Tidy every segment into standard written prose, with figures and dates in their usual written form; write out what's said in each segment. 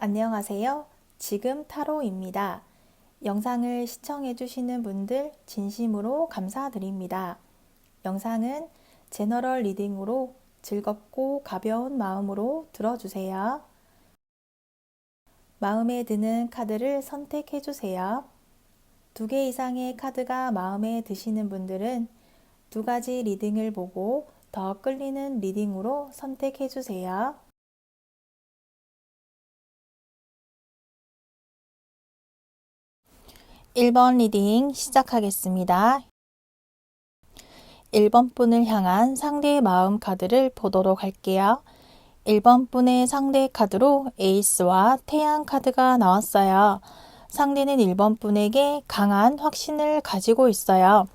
안녕하세요. 지금 타로입니다. 영상을 시청해주시는 분들 진심으로 감사드립니다. 영상은 제너럴 리딩으로 즐겁고 가벼운 마음으로 들어주세요. 마음에 드는 카드를 선택해주세요. 2개 이상의 카드가 마음에 드시는 분들은 2가지 리딩을 보고 더 끌리는 리딩으로 선택해주세요. 1번 리딩 시작하겠습니다. 1번 분을 향한 상대의 마음 카드를 보도록 할게요. 1번 분의 상대 카드로 에이스와 태양 카드가 나왔어요. 상대는 1번 분에게 강한 확신을 가지고 있어요.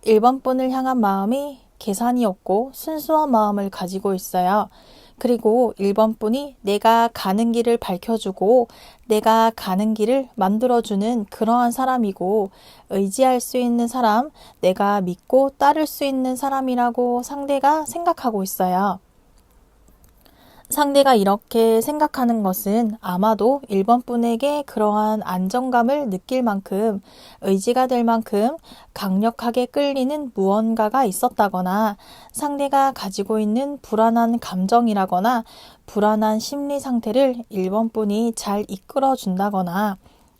1번 분을 향한 마음이 계산이 없고 순수한 마음을 가지고 있어요. 그리고 1번 분이 내가 가는 길을 밝혀주고 내가 가는 길을 만들어주는 그러한 사람이고 의지할 수 있는 사람, 내가 믿고 따를 수 있는 사람이라고 상대가 생각하고 있어요. 상대가 이렇게 생각하는 것은 아마도 1번 분에게 그러한 안정감을 느낄 만큼 의지가 될 만큼 강력하게 끌리는 무언가가 있었다거나 상대가 가지고 있는 불안한 감정이라거나 불안한 심리 상태를 1번 분이 잘 이끌어 준다거나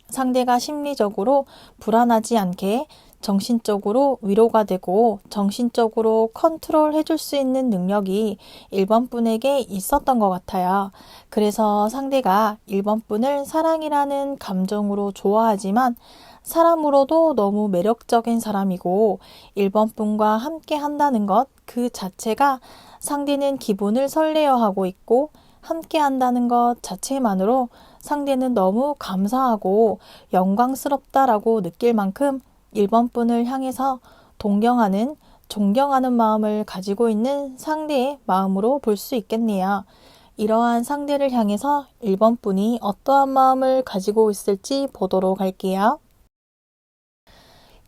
상대가 심리적으로 불안하지 않게 정신적으로 위로가 되고 정신적으로 컨트롤 해줄 수 있는 능력이 1번 분에게 있었던 것 같아요. 그래서 상대가 1번 분을 사랑이라는 감정으로 좋아하지만 사람으로도 너무 매력적인 사람이고 1번 분과 함께 한다는 것 그 자체가 상대는 기분을 설레어하고 있고 함께 한다는 것 자체만으로 상대는 너무 감사하고 영광스럽다라고 느낄 만큼 1번 분을 향해서 동경하는, 존경하는 마음을 가지고 있는 상대의 마음으로 볼 수 있겠네요. 이러한 상대를 향해서 1번 분이 어떠한 마음을 가지고 있을지 보도록 할게요.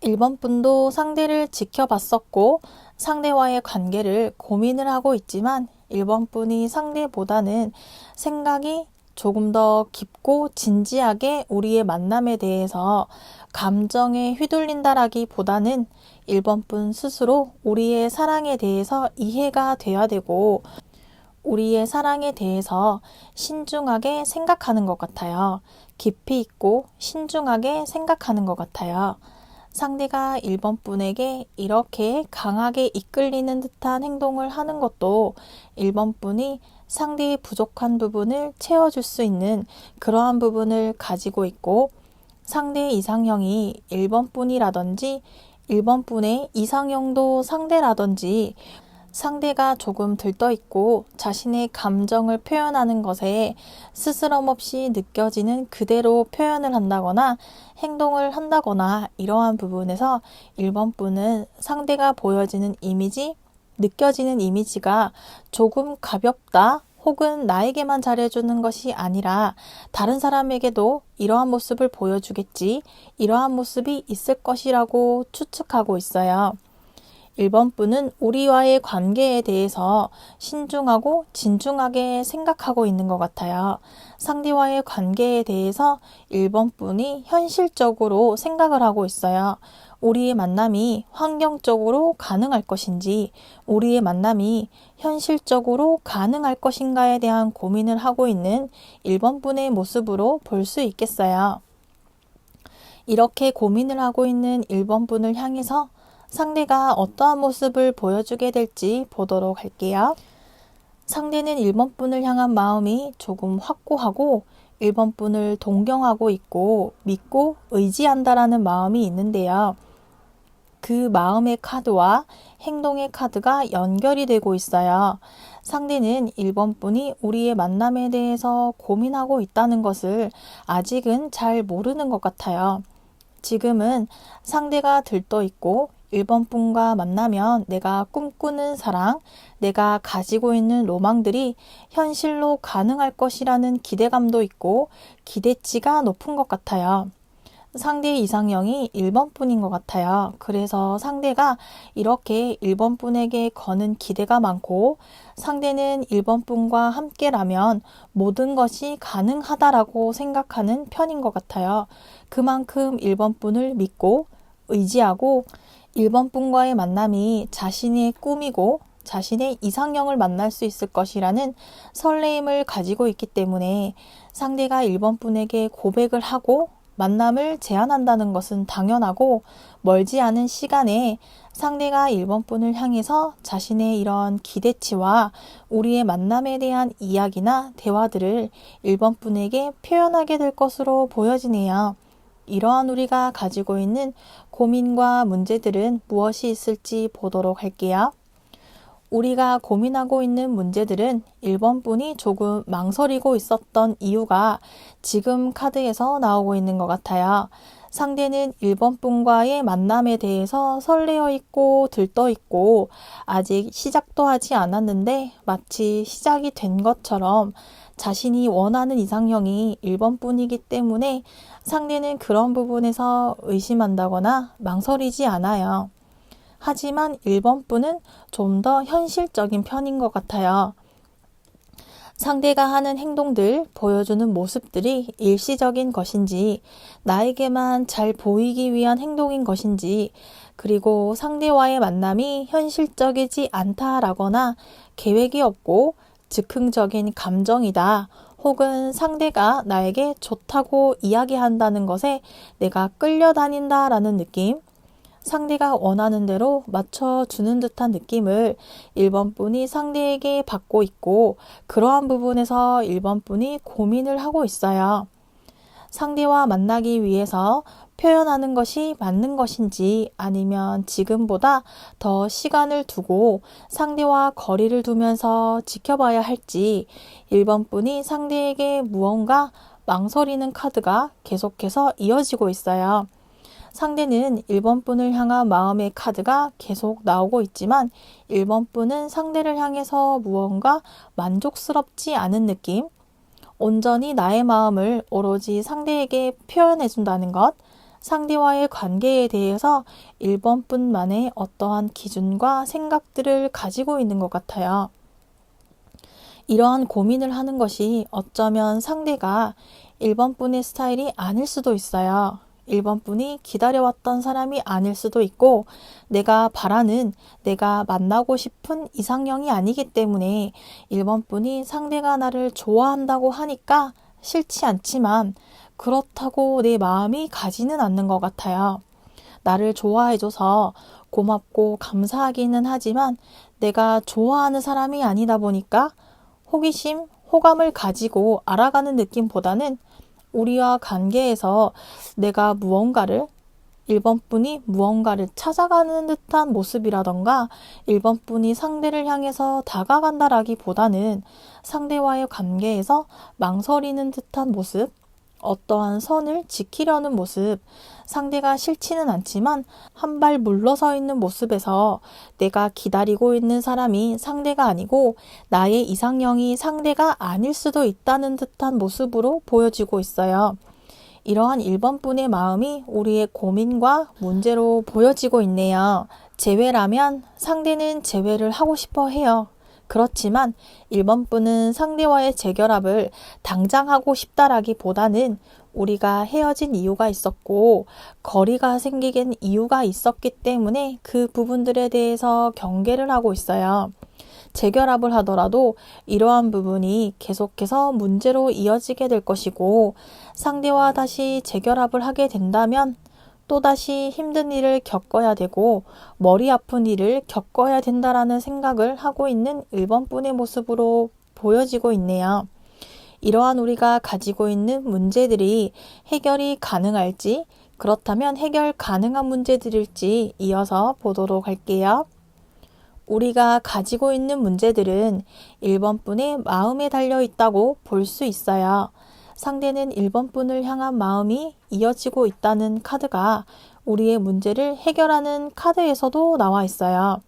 1번 분도 상대를 지켜봤었고 상대와의 관계를 고민을 하고 있지만 1번 분이 상대보다는 생각이 조금 더 깊고 진지하게 우리의 만남에 대해서 감정에 휘둘린다라기보다는 1번 분 스스로 우리의 사랑에 대해서 이해가 돼야 되고 우리의 사랑에 대해서 신중하게 생각하는 것 같아요. 깊이 있고 신중하게 생각하는 것 같아요. 상대가 1번 분에게 이렇게 강하게 이끌리는 듯한 행동을 하는 것도 1번 분이 상대의 부족한 부분을 채워줄 수 있는 그러한 부분을 가지고 있고 상대의 이상형이 1번 분이라든지 1번 분의 이상형도 상대라든지 상대가 조금 들떠있고 자신의 감정을 표현하는 것에 스스럼 없이 느껴지는 그대로 표현을 한다거나 행동을 한다거나 이러한 부분에서 1번 분은 상대가 보여지는 이미지, 느껴지는 이미지가 조금 가볍다 혹은 나에게만 잘해주는 것이 아니라 다른 사람에게도 이러한 모습을 보여주겠지, 이러한 모습이 있을 것이라고 추측하고 있어요. 1번 분은 우리와의 관계에 대해서 신중하고 진중하게 생각하고 있는 것 같아요. 상대와의 관계에 대해서 1번 분이 현실적으로 생각을 하고 있어요. 우리의 만남이 환경적으로 가능할 것인지, 우리의 만남이 현실적으로 가능할 것인가에 대한 고민을 하고 있는 1번 분의 모습으로 볼 수 있겠어요. 이렇게 고민을 하고 있는 1번 분을 향해서 상대가 어떠한 모습을 보여주게 될지 보도록 할게요. 상대는 1번 분을 향한 마음이 조금 확고하고 1번 분을 동경하고 있고 믿고 의지한다라는 마음이 있는데요. 그 마음의 카드와 행동의 카드가 연결이 되고 있어요. 상대는 1번 분이 우리의 만남에 대해서 고민하고 있다는 것을 아직은 잘 모르는 것 같아요. 지금은 상대가 들떠 있고 1번 분과 만나면 내가 꿈꾸는 사랑, 내가 가지고 있는 로망들이 현실로 가능할 것이라는 기대감도 있고 기대치가 높은 것 같아요. 상대의 이상형이 1번뿐인 것 같아요. 그래서 상대가 이렇게 1번뿐에게 거는 기대가 많고 상대는 1번뿐과 함께라면 모든 것이 가능하다라고 생각하는 편인 것 같아요. 그만큼 1번뿐을 믿고 의지하고 1번뿐과의 만남이 자신의 꿈이고 자신의 이상형을 만날 수 있을 것이라는 설레임을 가지고 있기 때문에 상대가 1번뿐에게 고백을 하고 만남을 제안한다는 것은 당연하고 멀지 않은 시간에 상대가 1번뿐을 향해서 자신의 이런 기대치와 우리의 만남에 대한 이야기나 대화들을 1번뿐에게 표현하게 될 것으로 보여지네요. 이러한 우리가 가지고 있는 고민과 문제들은 무엇이 있을지 보도록 할게요. 우리가 고민하고 있는 문제들은 1번뿐이 조금 망설이고 있었던 이유가 지금 카드에서 나오고 있는 것 같아요. 상대는 1번뿐과의 만남에 대해서 설레어 있고 들떠 있고 아직 시작도 하지 않았는데 마치 시작이 된 것처럼 자신이 원하는 이상형이 1번뿐이기 때문에 상대는 그런 부분에서 의심한다거나 망설이지 않아요. 하지만 1번뿐은 좀 더 현실적인 편인 것 같아요. 상대가 하는 행동들, 보여주는 모습들이 일시적인 것인지, 나에게만 잘 보이기 위한 행동인 것인지, 그리고 상대와의 만남이 현실적이지 않다라거나 계획이 없고 즉흥적인 감정이다. 혹은 상대가 나에게 좋다고 이야기한다는 것에 내가 끌려다닌다라는 느낌, 상대가 원하는 대로 맞춰주는 듯한 느낌을 1번뿐이 상대에게 받고 있고 그러한 부분에서 1번뿐이 고민을 하고 있어요. 상대와 만나기 위해서 표현하는 것이 맞는 것인지 아니면 지금보다 더 시간을 두고 상대와 거리를 두면서 지켜봐야 할지 1번뿐이 상대에게 무언가 망설이는 카드가 계속해서 이어지고 있어요. 상대는 1번뿐을 향한 마음의 카드가 계속 나오고 있지만 1번뿐은 상대를 향해서 무언가 만족스럽지 않은 느낌, 온전히 나의 마음을 오로지 상대에게 표현해준다는 것, 상대와의 관계에 대해서 1번뿐만의 어떠한 기준과 생각들을 가지고 있는 것 같아요. 이러한 고민을 하는 것이 어쩌면 상대가 1번뿐의 스타일이 아닐 수도 있어요. 1번뿐이 기다려왔던 사람이 아닐 수도 있고 내가 바라는, 내가 만나고 싶은 이상형이 아니기 때문에 1번뿐이 상대가 나를 좋아한다고 하니까 싫지 않지만 그렇다고 내 마음이 가지는 않는 것 같아요. 나를 좋아해줘서 고맙고 감사하기는 하지만 내가 좋아하는 사람이 아니다 보니까 호기심, 호감을 가지고 알아가는 느낌보다는 우리와 관계에서 내가 무언가를 1번뿐이 무언가를 찾아가는 듯한 모습이라던가 1번뿐이 상대를 향해서 다가간다라기보다는 상대와의 관계에서 망설이는 듯한 모습, 어떠한 선을 지키려는 모습, 상대가 싫지는 않지만 한 발 물러서 있는 모습에서 내가 기다리고 있는 사람이 상대가 아니고 나의 이상형이 상대가 아닐 수도 있다는 듯한 모습으로 보여지고 있어요. 이러한 1번뿐의 마음이 우리의 고민과 문제로 보여지고 있네요. 재회라면 상대는 재회를 하고 싶어 해요. 그렇지만 1번뿐은 상대와의 재결합을 당장 하고 싶다라기보다는 우리가 헤어진 이유가 있었고 거리가 생기긴 이유가 있었기 때문에 그 부분들에 대해서 경계를 하고 있어요. 재결합을 하더라도 이러한 부분이 계속해서 문제로 이어지게 될 것이고 상대와 다시 재결합을 하게 된다면 또다시 힘든 일을 겪어야 되고 머리 아픈 일을 겪어야 된다라는 생각을 하고 있는 1번뿐의 모습으로 보여지고 있네요. 이러한 우리가 가지고 있는 문제들이 해결이 가능할지, 그렇다면 해결 가능한 문제들일지 이어서 보도록 할게요. 우리가 가지고 있는 문제들은 1번뿐의 마음에 달려 있다고 볼 수 있어요. 상대는 1번뿐을 향한 마음이 이어지고 있다는 카드가 우리의 문제를 해결하는 카드에서도 나와 있어요.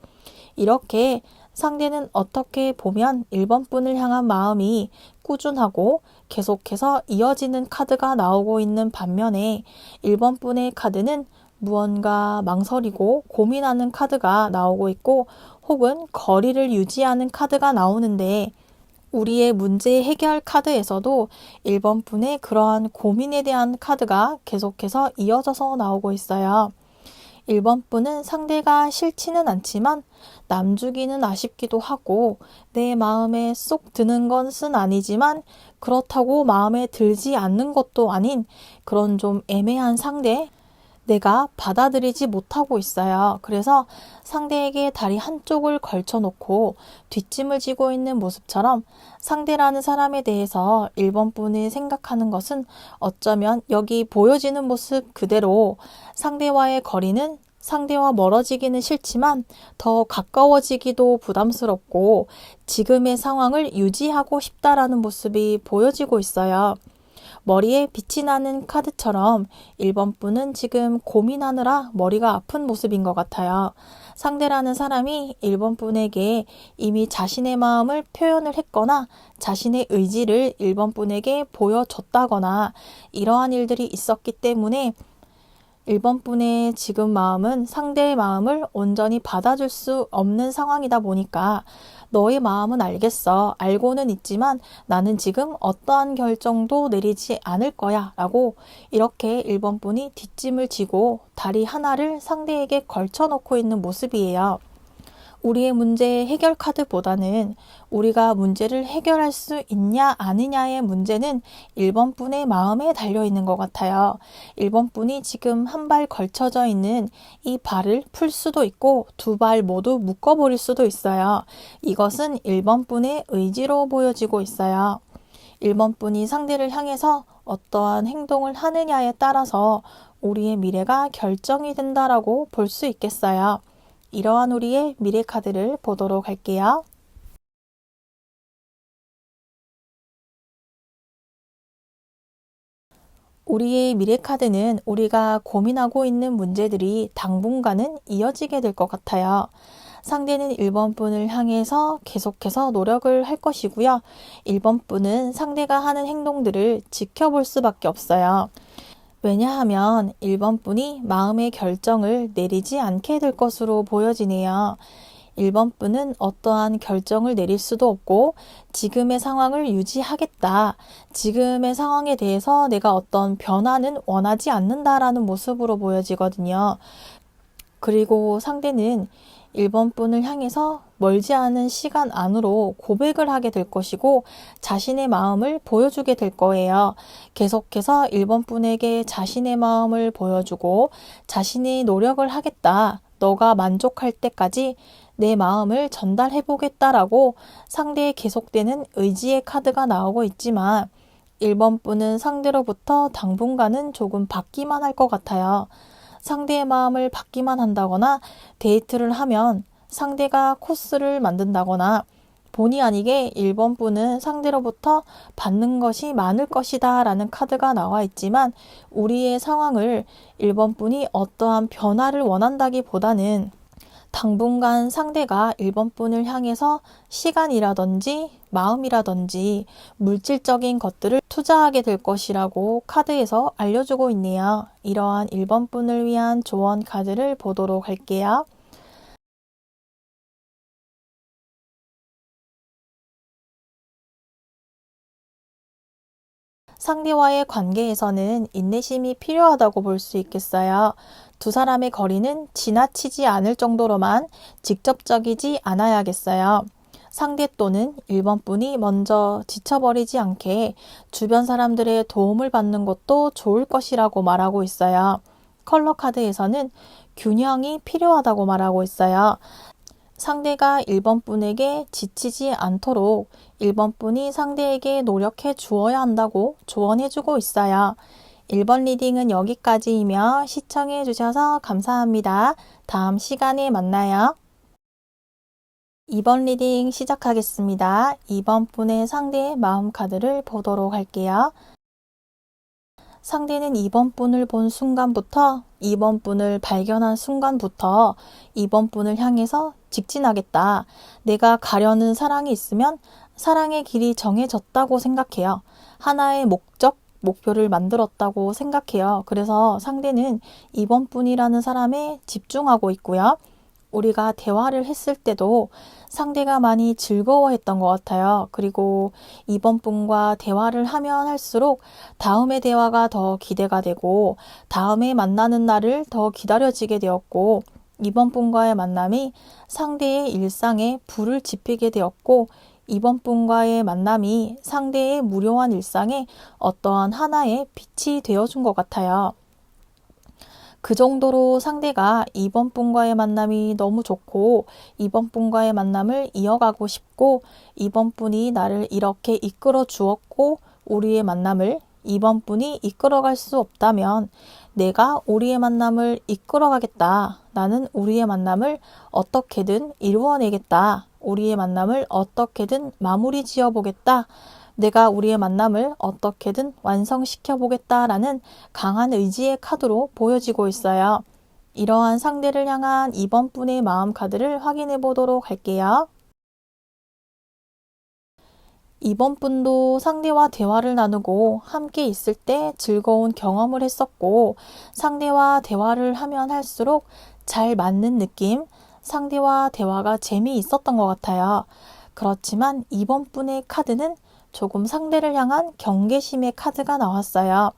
이렇게 상대는 어떻게 보면 1번 분을 향한 마음이 꾸준하고 계속해서 이어지는 카드가 나오고 있는 반면에 1번 분의 카드는 무언가 망설이고 고민하는 카드가 나오고 있고 혹은 거리를 유지하는 카드가 나오는데 우리의 문제 해결 카드에서도 1번 분의 그러한 고민에 대한 카드가 계속해서 이어져서 나오고 있어요. 1번 분은 상대가 싫지는 않지만 남주기는 아쉽기도 하고 내 마음에 쏙 드는 것은 아니지만 그렇다고 마음에 들지 않는 것도 아닌 그런 좀 애매한 상대, 내가 받아들이지 못하고 있어요. 그래서 상대에게 다리 한쪽을 걸쳐놓고 뒷짐을 지고 있는 모습처럼 상대라는 사람에 대해서 1번 분이 생각하는 것은 어쩌면 여기 보여지는 모습 그대로 상대와의 거리는 상대와 멀어지기는 싫지만 더 가까워지기도 부담스럽고 지금의 상황을 유지하고 싶다라는 모습이 보여지고 있어요. 머리에 빛이 나는 카드처럼 1번 분은 지금 고민하느라 머리가 아픈 모습인 것 같아요. 상대라는 사람이 1번 분에게 이미 자신의 마음을 표현을 했거나 자신의 의지를 1번 분에게 보여줬다거나 이러한 일들이 있었기 때문에 1번 분의 지금 마음은 상대의 마음을 온전히 받아줄 수 없는 상황이다 보니까 너의 마음은 알겠어. 알고는 있지만 나는 지금 어떠한 결정도 내리지 않을 거야. 라고 이렇게 1번 분이 뒷짐을 지고 다리 하나를 상대에게 걸쳐놓고 있는 모습이에요. 우리의 문제 해결 카드보다는 우리가 문제를 해결할 수 있냐 아니냐의 문제는 1번 분의 마음에 달려 있는 것 같아요. 1번 분이 지금 한 발 걸쳐져 있는 이 발을 풀 수도 있고 두 발 모두 묶어버릴 수도 있어요. 이것은 1번 분의 의지로 보여지고 있어요. 1번 분이 상대를 향해서 어떠한 행동을 하느냐에 따라서 우리의 미래가 결정이 된다라고 볼 수 있겠어요. 이러한 우리의 미래 카드를 보도록 할게요. 우리의 미래 카드는 우리가 고민하고 있는 문제들이 당분간은 이어지게 될 것 같아요. 상대는 1번 분을 향해서 계속해서 노력을 할 것이고요. 1번 분은 상대가 하는 행동들을 지켜볼 수밖에 없어요. 왜냐하면 1번 분이 마음의 결정을 내리지 않게 될 것으로 보여지네요. 1번 분은 어떠한 결정을 내릴 수도 없고 지금의 상황을 유지하겠다. 지금의 상황에 대해서 내가 어떤 변화는 원하지 않는다라는 모습으로 보여지거든요. 그리고 상대는 1번 분을 향해서 멀지 않은 시간 안으로 고백을 하게 될 것이고 자신의 마음을 보여주게 될 거예요. 계속해서 1번 분에게 자신의 마음을 보여주고 자신이 노력을 하겠다. 너가 만족할 때까지 내 마음을 전달해 보겠다라고 상대에 계속되는 의지의 카드가 나오고 있지만 1번 분은 상대로부터 당분간은 조금 받기만 할 것 같아요. 상대의 마음을 받기만 한다거나 데이트를 하면 상대가 코스를 만든다거나 본의 아니게 1번 분은 상대로부터 받는 것이 많을 것이다 라는 카드가 나와 있지만 우리의 상황을 1번 분이 어떠한 변화를 원한다기보다는 당분간 상대가 1번 분을 향해서 시간이라든지 마음이라든지 물질적인 것들을 투자하게 될 것이라고 카드에서 알려주고 있네요. 이러한 1번 분을 위한 조언 카드를 보도록 할게요. 상대와의 관계에서는 인내심이 필요하다고 볼 수 있겠어요. 두 사람의 거리는 지나치지 않을 정도로만 직접적이지 않아야겠어요. 상대 또는 1번 분이 먼저 지쳐버리지 않게 주변 사람들의 도움을 받는 것도 좋을 것이라고 말하고 있어요. 컬러 카드에서는 균형이 필요하다고 말하고 있어요. 상대가 1번 분에게 지치지 않도록 1번 분이 상대에게 노력해 주어야 한다고 조언해주고 있어요. 1번 리딩은 여기까지이며 시청해 주셔서 감사합니다. 다음 시간에 만나요. 2번 리딩 시작하겠습니다. 2번 분의 상대의 마음 카드를 보도록 할게요. 상대는 2번 분을 본 순간부터 2번 분을 발견한 순간부터 2번 분을 향해서 직진하겠다. 내가 가려는 사랑이 있으면 사랑의 길이 정해졌다고 생각해요. 하나의 목표를 만들었다고 생각해요. 그래서 상대는 이번 분이라는 사람에 집중하고 있고요. 우리가 대화를 했을 때도 상대가 많이 즐거워했던 것 같아요. 그리고 이번 분과 대화를 하면 할수록 다음의 대화가 더 기대가 되고 다음에 만나는 날을 더 기다려지게 되었고 이번 분과의 만남이 상대의 일상에 불을 지피게 되었고 이번 분과의 만남이 상대의 무료한 일상에 어떠한 하나의 빛이 되어준 것 같아요. 그 정도로 상대가 이번 분과의 만남이 너무 좋고 이번 분과의 만남을 이어가고 싶고 이번 분이 나를 이렇게 이끌어 주었고 우리의 만남을 이번 분이 이끌어갈 수 없다면 내가 우리의 만남을 이끌어가겠다. 나는 우리의 만남을 어떻게든 이루어내겠다. 우리의 만남을 어떻게든 마무리 지어보겠다. 내가 우리의 만남을 어떻게든 완성시켜보겠다라는 강한 의지의 카드로 보여지고 있어요. 이러한 상대를 향한 이번 분의 마음 카드를 확인해 보도록 할게요. 이번 분도 상대와 대화를 나누고 함께 있을 때 즐거운 경험을 했었고 상대와 대화를 하면 할수록 잘 맞는 느낌, 상대와 대화가 재미있었던 것 같아요. 그렇지만 이번 분의 카드는 조금 상대를 향한 경계심의 카드가 나왔어요.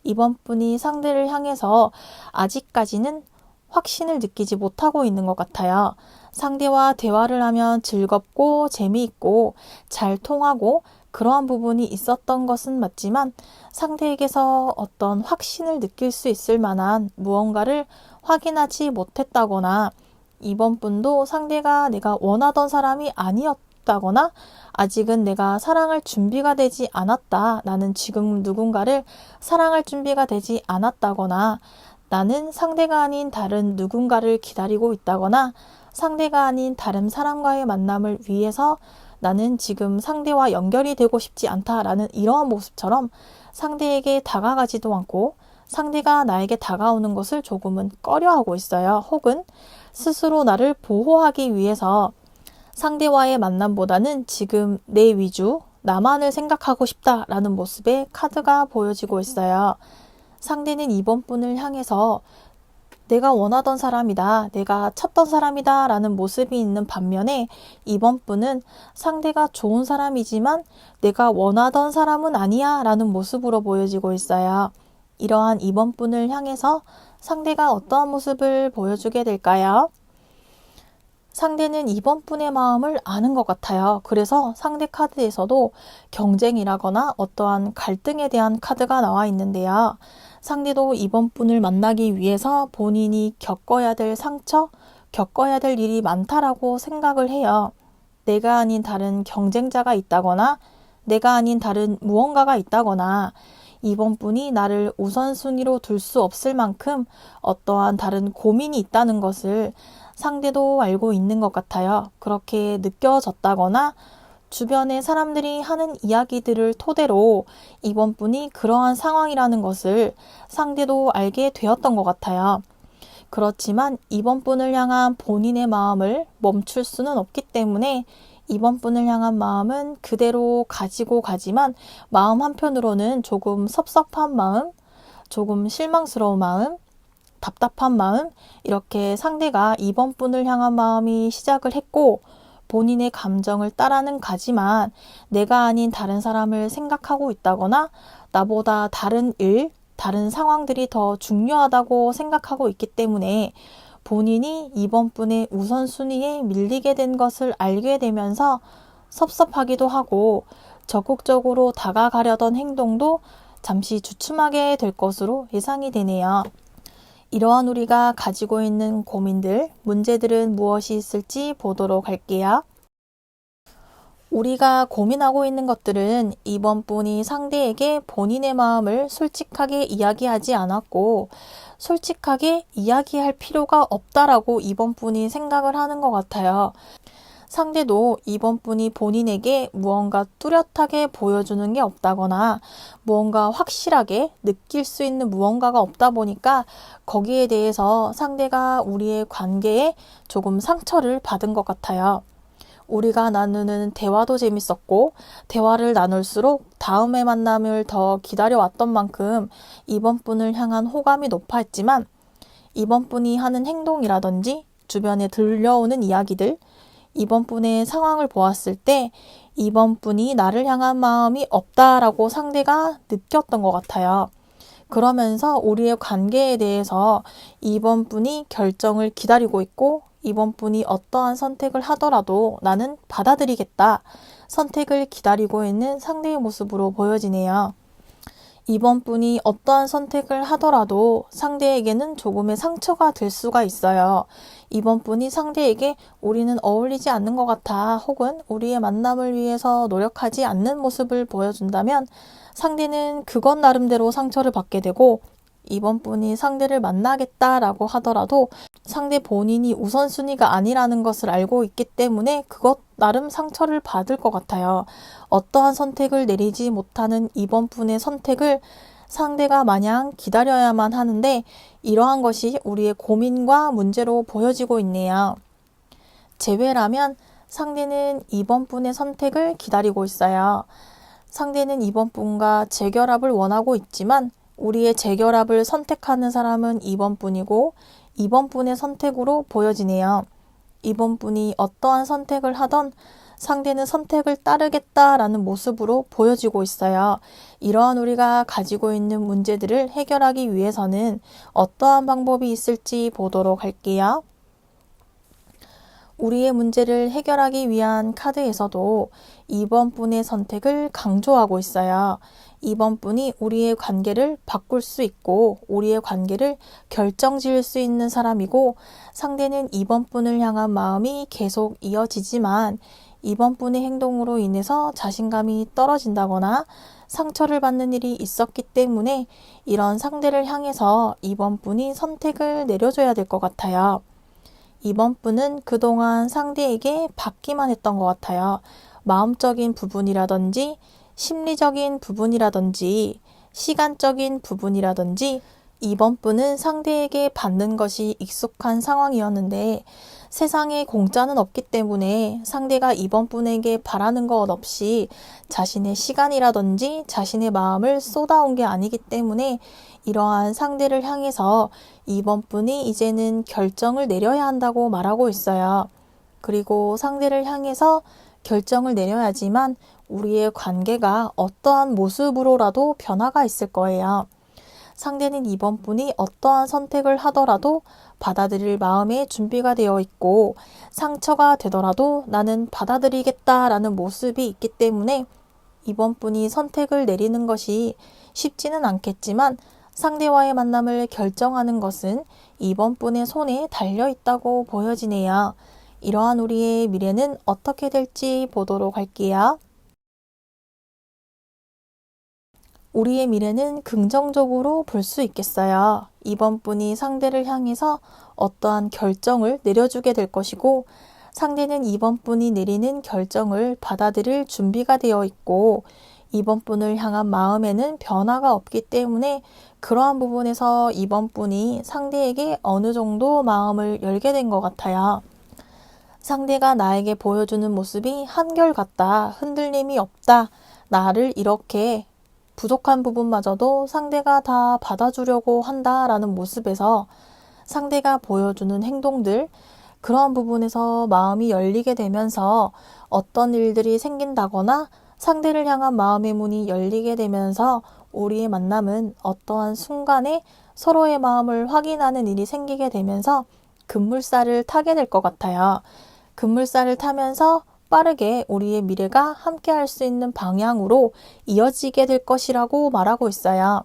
이번 분이 상대를 향해서 아직까지는 확신을 느끼지 못하고 있는 것 같아요. 상대와 대화를 하면 즐겁고 재미있고 잘 통하고 그러한 부분이 있었던 것은 맞지만 상대에게서 어떤 확신을 느낄 수 있을 만한 무언가를 확인하지 못했다거나 이번 분도 상대가 내가 원하던 사람이 아니었다거나 아직은 내가 사랑할 준비가 되지 않았다. 나는 지금 누군가를 사랑할 준비가 되지 않았다거나 나는 상대가 아닌 다른 누군가를 기다리고 있다거나 상대가 아닌 다른 사람과의 만남을 위해서 나는 지금 상대와 연결이 되고 싶지 않다라는 이러한 모습처럼 상대에게 다가가지도 않고 상대가 나에게 다가오는 것을 조금은 꺼려하고 있어요. 혹은 스스로 나를 보호하기 위해서 상대와의 만남보다는 지금 내 위주, 나만을 생각하고 싶다라는 모습의 카드가 보여지고 있어요. 상대는 이번 분을 향해서 내가 원하던 사람이다, 내가 찾던 사람이다 라는 모습이 있는 반면에 이번 분은 상대가 좋은 사람이지만 내가 원하던 사람은 아니야 라는 모습으로 보여지고 있어요. 이러한 이번 분을 향해서 상대가 어떠한 모습을 보여주게 될까요? 상대는 이번 분의 마음을 아는 것 같아요. 그래서 상대 카드에서도 경쟁이라거나 어떠한 갈등에 대한 카드가 나와 있는데요. 상대도 이번 분을 만나기 위해서 본인이 겪어야 될 상처, 겪어야 될 일이 많다라고 생각을 해요. 내가 아닌 다른 경쟁자가 있다거나 내가 아닌 다른 무언가가 있다거나 이번 분이 나를 우선순위로 둘 수 없을 만큼 어떠한 다른 고민이 있다는 것을 상대도 알고 있는 것 같아요. 그렇게 느껴졌다거나 주변의 사람들이 하는 이야기들을 토대로 이번 분이 그러한 상황이라는 것을 상대도 알게 되었던 것 같아요. 그렇지만 이번 분을 향한 본인의 마음을 멈출 수는 없기 때문에 이번 분을 향한 마음은 그대로 가지고 가지만 마음 한편으로는 조금 섭섭한 마음, 조금 실망스러운 마음, 답답한 마음, 이렇게 상대가 이번 분을 향한 마음이 시작을 했고 본인의 감정을 따라는 가지만 내가 아닌 다른 사람을 생각하고 있다거나 나보다 다른 일, 다른 상황들이 더 중요하다고 생각하고 있기 때문에 본인이 이번 분의 우선순위에 밀리게 된 것을 알게 되면서 섭섭하기도 하고 적극적으로 다가가려던 행동도 잠시 주춤하게 될 것으로 예상이 되네요. 이러한 우리가 가지고 있는 고민들, 문제들은 무엇이 있을지 보도록 할게요. 우리가 고민하고 있는 것들은 이번 분이 상대에게 본인의 마음을 솔직하게 이야기하지 않았고 솔직하게 이야기할 필요가 없다라고 이번 분이 생각을 하는 것 같아요. 상대도 이번 분이 본인에게 무언가 뚜렷하게 보여주는 게 없다거나 무언가 확실하게 느낄 수 있는 무언가가 없다 보니까 거기에 대해서 상대가 우리의 관계에 조금 상처를 받은 것 같아요. 우리가 나누는 대화도 재밌었고 대화를 나눌수록 다음의 만남을 더 기다려왔던 만큼 이번 분을 향한 호감이 높아했지만 이번 분이 하는 행동이라든지 주변에 들려오는 이야기들, 이번 분의 상황을 보았을 때 이번 분이 나를 향한 마음이 없다라고 상대가 느꼈던 것 같아요. 그러면서 우리의 관계에 대해서 이번 분이 결정을 기다리고 있고 이번 분이 어떠한 선택을 하더라도 나는 받아들이겠다. 선택을 기다리고 있는 상대의 모습으로 보여지네요. 이번 분이 어떠한 선택을 하더라도 상대에게는 조금의 상처가 될 수가 있어요. 이번 분이 상대에게 우리는 어울리지 않는 것 같아 혹은 우리의 만남을 위해서 노력하지 않는 모습을 보여준다면 상대는 그것 나름대로 상처를 받게 되고 이번 분이 상대를 만나겠다라고 하더라도 상대 본인이 우선순위가 아니라는 것을 알고 있기 때문에 그것 나름 상처를 받을 것 같아요. 어떠한 선택을 내리지 못하는 이번 분의 선택을 상대가 마냥 기다려야만 하는데 이러한 것이 우리의 고민과 문제로 보여지고 있네요. 제외라면 상대는 이번 분의 선택을 기다리고 있어요. 상대는 이번 분과 재결합을 원하고 있지만 우리의 재결합을 선택하는 사람은 이번 분이고 이번 분의 선택으로 보여지네요. 이번 분이 어떠한 선택을 하던 상대는 선택을 따르겠다라는 모습으로 보여지고 있어요. 이러한 우리가 가지고 있는 문제들을 해결하기 위해서는 어떠한 방법이 있을지 보도록 할게요. 우리의 문제를 해결하기 위한 카드에서도 이번 분의 선택을 강조하고 있어요. 이번 분이 우리의 관계를 바꿀 수 있고 우리의 관계를 결정지을 수 있는 사람이고 상대는 이번 분을 향한 마음이 계속 이어지지만 이번 분의 행동으로 인해서 자신감이 떨어진다거나 상처를 받는 일이 있었기 때문에 이런 상대를 향해서 이번 분이 선택을 내려줘야 될 것 같아요. 이번 분은 그동안 상대에게 받기만 했던 것 같아요. 마음적인 부분이라든지 심리적인 부분이라든지 시간적인 부분이라든지 이번 분은 상대에게 받는 것이 익숙한 상황이었는데 세상에 공짜는 없기 때문에 상대가 이번 분에게 바라는 것 없이 자신의 시간이라든지 자신의 마음을 쏟아온 게 아니기 때문에 이러한 상대를 향해서 이번 분이 이제는 결정을 내려야 한다고 말하고 있어요. 그리고 상대를 향해서 결정을 내려야지만 우리의 관계가 어떠한 모습으로라도 변화가 있을 거예요. 상대는 이번 분이 어떠한 선택을 하더라도 받아들일 마음의 준비가 되어 있고 상처가 되더라도 나는 받아들이겠다라는 모습이 있기 때문에 이번 분이 선택을 내리는 것이 쉽지는 않겠지만 상대와의 만남을 결정하는 것은 이번 분의 손에 달려 있다고 보여지네요. 이러한 우리의 미래는 어떻게 될지 보도록 할게요. 우리의 미래는 긍정적으로 볼 수 있겠어요. 이번 분이 상대를 향해서 어떠한 결정을 내려주게 될 것이고 상대는 이번 분이 내리는 결정을 받아들일 준비가 되어 있고 이번 분을 향한 마음에는 변화가 없기 때문에 그러한 부분에서 이번 분이 상대에게 어느 정도 마음을 열게 된 것 같아요. 상대가 나에게 보여주는 모습이 한결같다, 흔들림이 없다, 나를 이렇게 부족한 부분마저도 상대가 다 받아주려고 한다라는 모습에서 상대가 보여주는 행동들, 그러한 부분에서 마음이 열리게 되면서 어떤 일들이 생긴다거나 상대를 향한 마음의 문이 열리게 되면서 우리의 만남은 어떠한 순간에 서로의 마음을 확인하는 일이 생기게 되면서 급물살을 타게 될 것 같아요. 급물살을 타면서 빠르게 우리의 미래가 함께 할 수 있는 방향으로 이어지게 될 것이라고 말하고 있어요.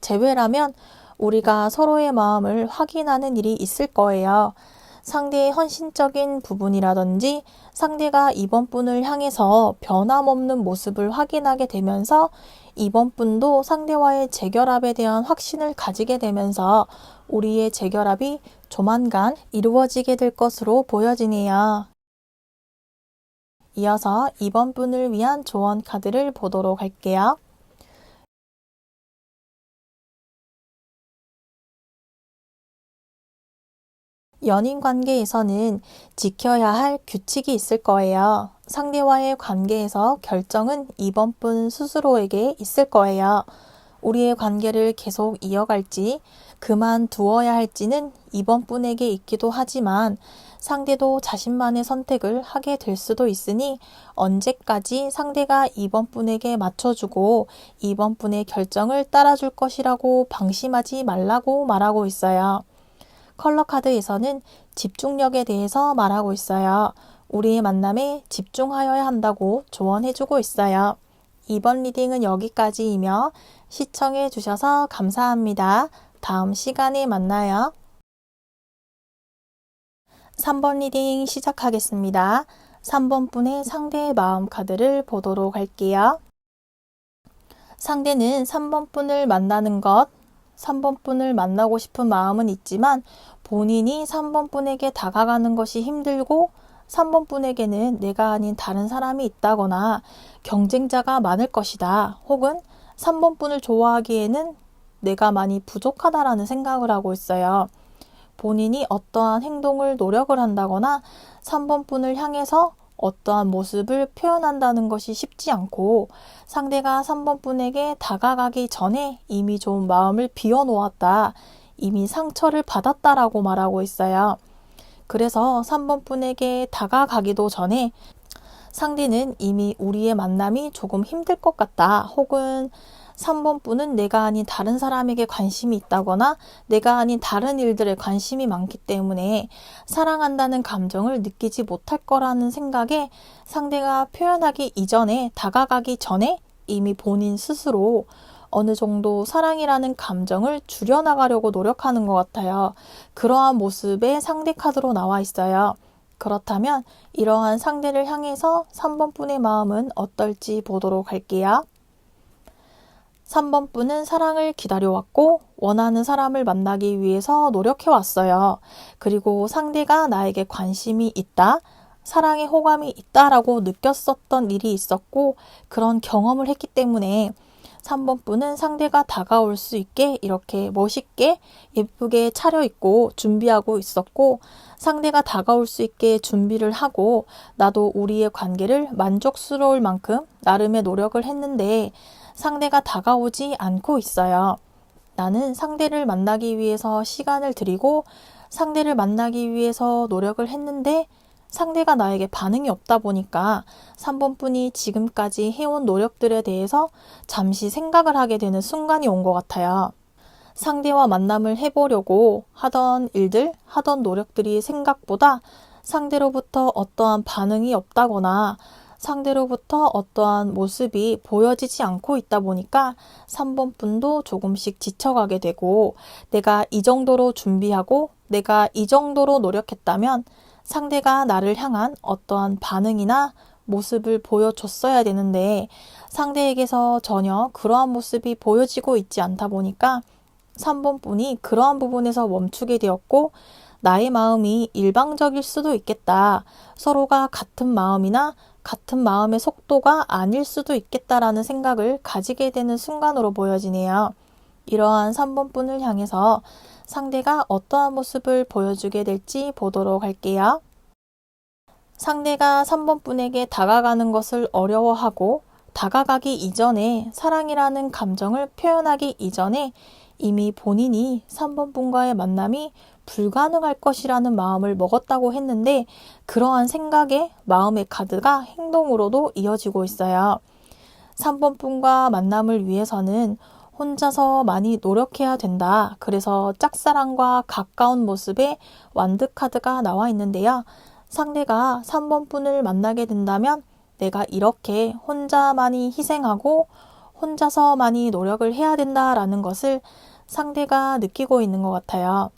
제외라면 우리가 서로의 마음을 확인하는 일이 있을 거예요. 상대의 헌신적인 부분이라든지 상대가 이번 분을 향해서 변함없는 모습을 확인하게 되면서 이번 분도 상대와의 재결합에 대한 확신을 가지게 되면서 우리의 재결합이 조만간 이루어지게 될 것으로 보여지네요. 이어서 2번 분을 위한 조언 카드를 보도록 할게요. 연인 관계에서는 지켜야 할 규칙이 있을 거예요. 상대와의 관계에서 결정은 이번 분 스스로에게 있을 거예요. 우리의 관계를 계속 이어갈지 그만두어야 할지는 이번 분에게 있기도 하지만 상대도 자신만의 선택을 하게 될 수도 있으니 언제까지 상대가 이번 분에게 맞춰주고 이번 분의 결정을 따라줄 것이라고 방심하지 말라고 말하고 있어요. 컬러 카드에서는 집중력에 대해서 말하고 있어요. 우리의 만남에 집중하여야 한다고 조언해주고 있어요. 이번 리딩은 여기까지이며 시청해 주셔서 감사합니다. 다음 시간에 만나요. 3번 리딩 시작하겠습니다. 3번 분의 상대의 마음 카드를 보도록 할게요. 상대는 3번 분을 만나는 것, 3번 분을 만나고 싶은 마음은 있지만 본인이 3번 분에게 다가가는 것이 힘들고 3번 분에게는 내가 아닌 다른 사람이 있다거나 경쟁자가 많을 것이다. 혹은 3번 분을 좋아하기에는 내가 많이 부족하다라는 생각을 하고 있어요. 본인이 어떠한 행동을 노력을 한다거나 3번 분을 향해서 어떠한 모습을 표현한다는 것이 쉽지 않고 상대가 3번 분에게 다가가기 전에 이미 좀 마음을 비워놓았다. 이미 상처를 받았다라고 말하고 있어요. 그래서 3번 분에게 다가가기도 전에 상대는 이미 우리의 만남이 조금 힘들 것 같다. 혹은 3번 분은 내가 아닌 다른 사람에게 관심이 있다거나 내가 아닌 다른 일들에 관심이 많기 때문에 사랑한다는 감정을 느끼지 못할 거라는 생각에 상대가 표현하기 이전에 다가가기 전에 이미 본인 스스로 어느 정도 사랑이라는 감정을 줄여나가려고 노력하는 것 같아요. 그러한 모습의 상대 카드로 나와 있어요. 그렇다면 이러한 상대를 향해서 3번 분의 마음은 어떨지 보도록 할게요. 3번 분은 사랑을 기다려왔고 원하는 사람을 만나기 위해서 노력해왔어요. 그리고 상대가 나에게 관심이 있다, 사랑에 호감이 있다라고 느꼈었던 일이 있었고 그런 경험을 했기 때문에 3번 분은 상대가 다가올 수 있게 이렇게 멋있게 예쁘게 차려입고 준비하고 있었고 상대가 다가올 수 있게 준비를 하고 나도 우리의 관계를 만족스러울 만큼 나름의 노력을 했는데 상대가 다가오지 않고 있어요. 나는 상대를 만나기 위해서 시간을 들이고 상대를 만나기 위해서 노력을 했는데 상대가 나에게 반응이 없다 보니까 3번 분이 지금까지 해온 노력들에 대해서 잠시 생각을 하게 되는 순간이 온 것 같아요. 상대와 만남을 해보려고 하던 일들, 하던 노력들이 생각보다 상대로부터 어떠한 반응이 없다거나 상대로부터 어떠한 모습이 보여지지 않고 있다 보니까 3번 분도 조금씩 지쳐가게 되고 내가 이 정도로 준비하고 내가 이 정도로 노력했다면 상대가 나를 향한 어떠한 반응이나 모습을 보여줬어야 되는데 상대에게서 전혀 그러한 모습이 보여지고 있지 않다 보니까 3번 분이 그러한 부분에서 멈추게 되었고 나의 마음이 일방적일 수도 있겠다. 서로가 같은 마음이나 같은 마음의 속도가 아닐 수도 있겠다라는 생각을 가지게 되는 순간으로 보여지네요. 이러한 3번 분을 향해서 상대가 어떠한 모습을 보여주게 될지 보도록 할게요. 상대가 3번 분에게 다가가는 것을 어려워하고 다가가기 이전에 사랑이라는 감정을 표현하기 이전에 이미 본인이 3번 분과의 만남이 불가능할 것이라는 마음을 먹었다고 했는데 그러한 생각에 마음의 카드가 행동으로도 이어지고 있어요. 3번 분과 만남을 위해서는 혼자서 많이 노력해야 된다. 그래서 짝사랑과 가까운 모습의 완드 카드가 나와 있는데요. 상대가 3번 분을 만나게 된다면 내가 이렇게 혼자 많이 희생하고 혼자서 많이 노력을 해야 된다라는 것을 상대가 느끼고 있는 것 같아요.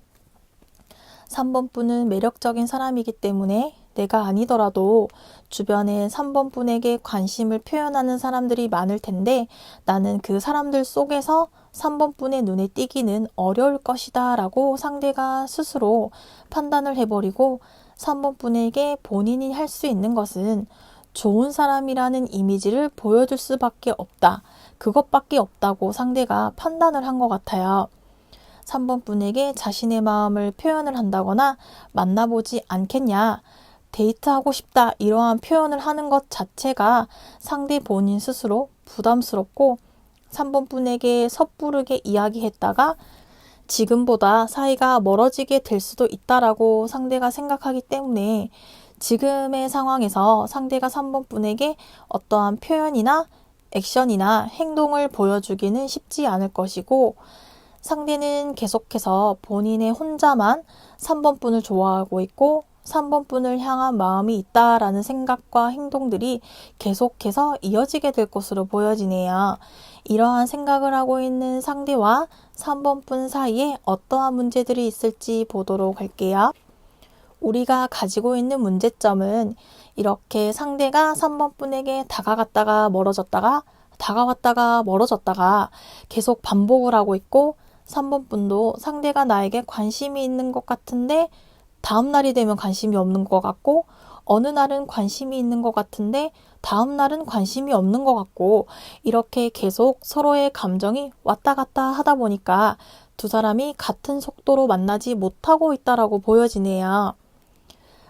3번 분은 매력적인 사람이기 때문에 내가 아니더라도 주변에 3번 분에게 관심을 표현하는 사람들이 많을 텐데 나는 그 사람들 속에서 3번 분의 눈에 띄기는 어려울 것이다 라고 상대가 스스로 판단을 해버리고 3번 분에게 본인이 할 수 있는 것은 좋은 사람이라는 이미지를 보여줄 수밖에 없다. 그것밖에 없다고 상대가 판단을 한 것 같아요. 3번 분에게 자신의 마음을 표현을 한다거나 만나보지 않겠냐, 데이트하고 싶다 이러한 표현을 하는 것 자체가 상대 본인 스스로 부담스럽고 3번 분에게 섣부르게 이야기했다가 지금보다 사이가 멀어지게 될 수도 있다라고 상대가 생각하기 때문에 지금의 상황에서 상대가 3번 분에게 어떠한 표현이나 액션이나 행동을 보여주기는 쉽지 않을 것이고 상대는 계속해서 본인의 혼자만 3번 분을 좋아하고 있고 3번 분을 향한 마음이 있다라는 생각과 행동들이 계속해서 이어지게 될 것으로 보여지네요. 이러한 생각을 하고 있는 상대와 3번 분 사이에 어떠한 문제들이 있을지 보도록 할게요. 우리가 가지고 있는 문제점은 이렇게 상대가 3번 분에게 다가갔다가 멀어졌다가 다가왔다가 멀어졌다가 계속 반복을 하고 있고 3번 분도 상대가 나에게 관심이 있는 것 같은데 다음 날이 되면 관심이 없는 것 같고 어느 날은 관심이 있는 것 같은데 다음 날은 관심이 없는 것 같고 이렇게 계속 서로의 감정이 왔다 갔다 하다 보니까 두 사람이 같은 속도로 만나지 못하고 있다라고 보여지네요.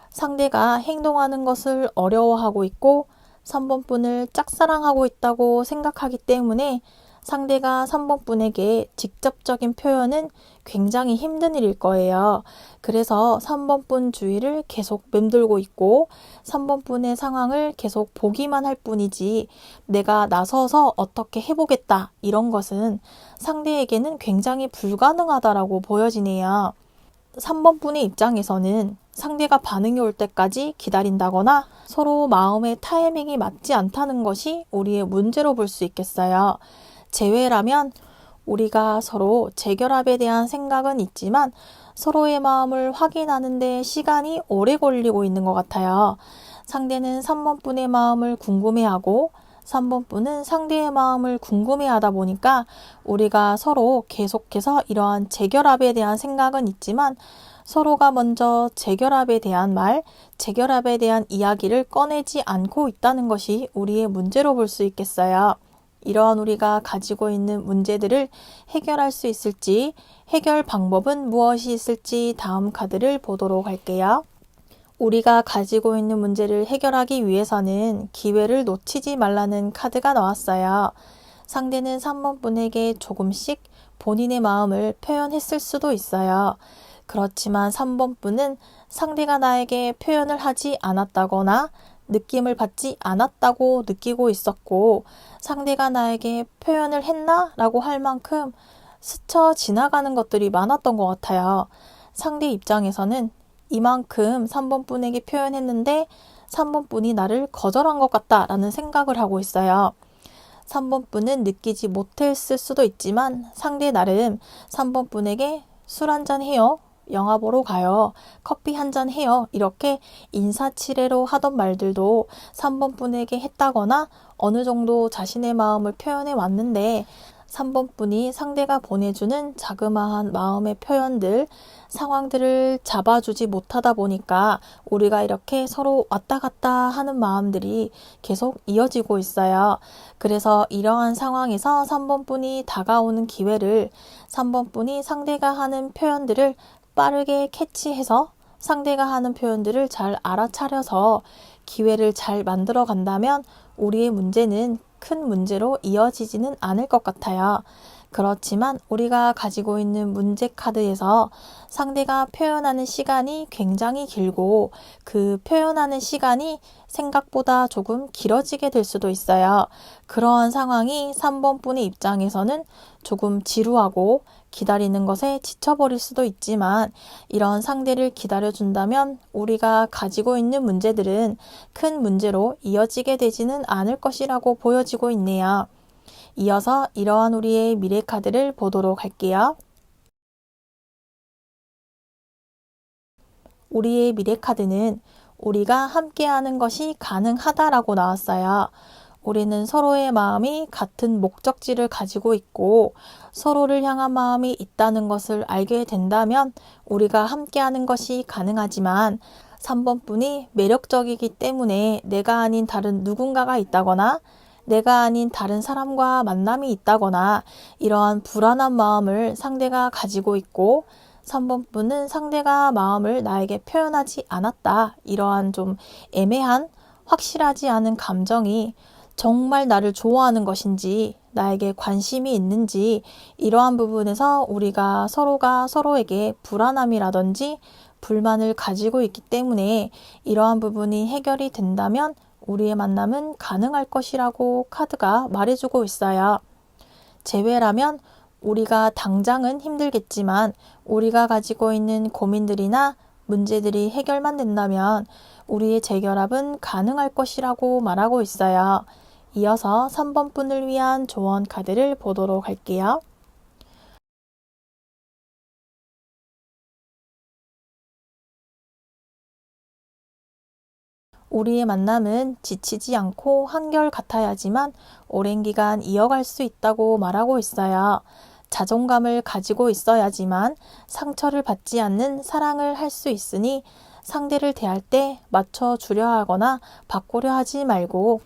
상대가 행동하는 것을 어려워하고 있고 3번 분을 짝사랑하고 있다고 생각하기 때문에 상대가 3번 분에게 직접적인 표현은 굉장히 힘든 일일 거예요. 그래서 3번 분 주위를 계속 맴돌고 있고 3번 분의 상황을 계속 보기만 할 뿐이지 내가 나서서 어떻게 해보겠다 이런 것은 상대에게는 굉장히 불가능하다라고 보여지네요. 3번 분의 입장에서는 상대가 반응이 올 때까지 기다린다거나 서로 마음의 타이밍이 맞지 않다는 것이 우리의 문제로 볼 수 있겠어요. 재회라면 우리가 서로 재결합에 대한 생각은 있지만 서로의 마음을 확인하는 데 시간이 오래 걸리고 있는 것 같아요. 상대는 3번 분의 마음을 궁금해하고 3번 분은 상대의 마음을 궁금해하다 보니까 우리가 서로 계속해서 이러한 재결합에 대한 생각은 있지만 서로가 먼저 재결합에 대한 말, 재결합에 대한 이야기를 꺼내지 않고 있다는 것이 우리의 문제로 볼 수 있겠어요. 이러한 우리가 가지고 있는 문제들을 해결할 수 있을지, 해결 방법은 무엇이 있을지 다음 카드를 보도록 할게요. 우리가 가지고 있는 문제를 해결하기 위해서는 기회를 놓치지 말라는 카드가 나왔어요. 상대는 3번 분에게 조금씩 본인의 마음을 표현했을 수도 있어요. 그렇지만 3번 분은 상대가 나에게 표현을 하지 않았다거나 느낌을 받지 않았다고 느끼고 있었고 상대가 나에게 표현을 했나? 라고 할 만큼 스쳐 지나가는 것들이 많았던 것 같아요. 상대 입장에서는 이만큼 3번 분에게 표현했는데 3번 분이 나를 거절한 것 같다라는 생각을 하고 있어요. 3번 분은 느끼지 못했을 수도 있지만 상대 나름 3번 분에게 술 한잔 해요. 영화 보러 가요. 커피 한잔 해요. 이렇게 인사치레로 하던 말들도 3번 분에게 했다거나 어느 정도 자신의 마음을 표현해 왔는데 3번 분이 상대가 보내주는 자그마한 마음의 표현들, 상황들을 잡아주지 못하다 보니까 우리가 이렇게 서로 왔다 갔다 하는 마음들이 계속 이어지고 있어요. 그래서 이러한 상황에서 3번 분이 다가오는 기회를 3번 분이 상대가 하는 표현들을 빠르게 캐치해서 상대가 하는 표현들을 잘 알아차려서 기회를 잘 만들어 간다면 우리의 문제는 큰 문제로 이어지지는 않을 것 같아요. 그렇지만 우리가 가지고 있는 문제 카드에서 상대가 표현하는 시간이 굉장히 길고 그 표현하는 시간이 생각보다 조금 길어지게 될 수도 있어요. 그러한 상황이 3번 분의 입장에서는 조금 지루하고 기다리는 것에 지쳐버릴 수도 있지만 이런 상대를 기다려준다면 우리가 가지고 있는 문제들은 큰 문제로 이어지게 되지는 않을 것이라고 보여지고 있네요. 이어서 이러한 우리의 미래 카드를 보도록 할게요. 우리의 미래 카드는 우리가 함께하는 것이 가능하다라고 나왔어요. 우리는 서로의 마음이 같은 목적지를 가지고 있고 서로를 향한 마음이 있다는 것을 알게 된다면 우리가 함께하는 것이 가능하지만 3번 분이 매력적이기 때문에 내가 아닌 다른 누군가가 있다거나 내가 아닌 다른 사람과 만남이 있다거나 이러한 불안한 마음을 상대가 가지고 있고 3번 분은 상대가 마음을 나에게 표현하지 않았다. 이러한 좀 애매한 확실하지 않은 감정이 정말 나를 좋아하는 것인지 나에게 관심이 있는지 이러한 부분에서 우리가 서로가 서로에게 불안함이라든지 불만을 가지고 있기 때문에 이러한 부분이 해결이 된다면 우리의 만남은 가능할 것이라고 카드가 말해주고 있어요. 재회라면 우리가 당장은 힘들겠지만 우리가 가지고 있는 고민들이나 문제들이 해결만 된다면 우리의 재결합은 가능할 것이라고 말하고 있어요. 이어서 3번 분을 위한 조언 카드를 보도록 할게요. 우리의 만남은 지치지 않고 한결같아야지만 오랜 기간 이어갈 수 있다고 말하고 있어요. 자존감을 가지고 있어야지만 상처를 받지 않는 사랑을 할 수 있으니 상대를 대할 때 맞춰주려 하거나 바꾸려 하지 말고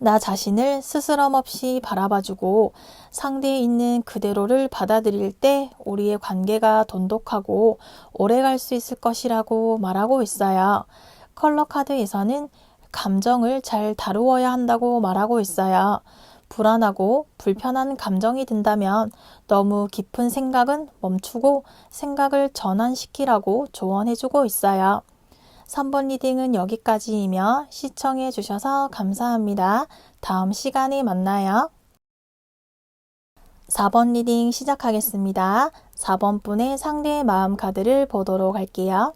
나 자신을 스스럼 없이 바라봐주고 상대에 있는 그대로를 받아들일 때 우리의 관계가 돈독하고 오래 갈 수 있을 것이라고 말하고 있어요. 컬러 카드에서는 감정을 잘 다루어야 한다고 말하고 있어요. 불안하고 불편한 감정이 든다면 너무 깊은 생각은 멈추고 생각을 전환시키라고 조언해주고 있어요. 3번 리딩은 여기까지이며 시청해 주셔서 감사합니다. 다음 시간에 만나요. 4번 리딩 시작하겠습니다. 4번 분의 상대의 마음 카드를 보도록 할게요.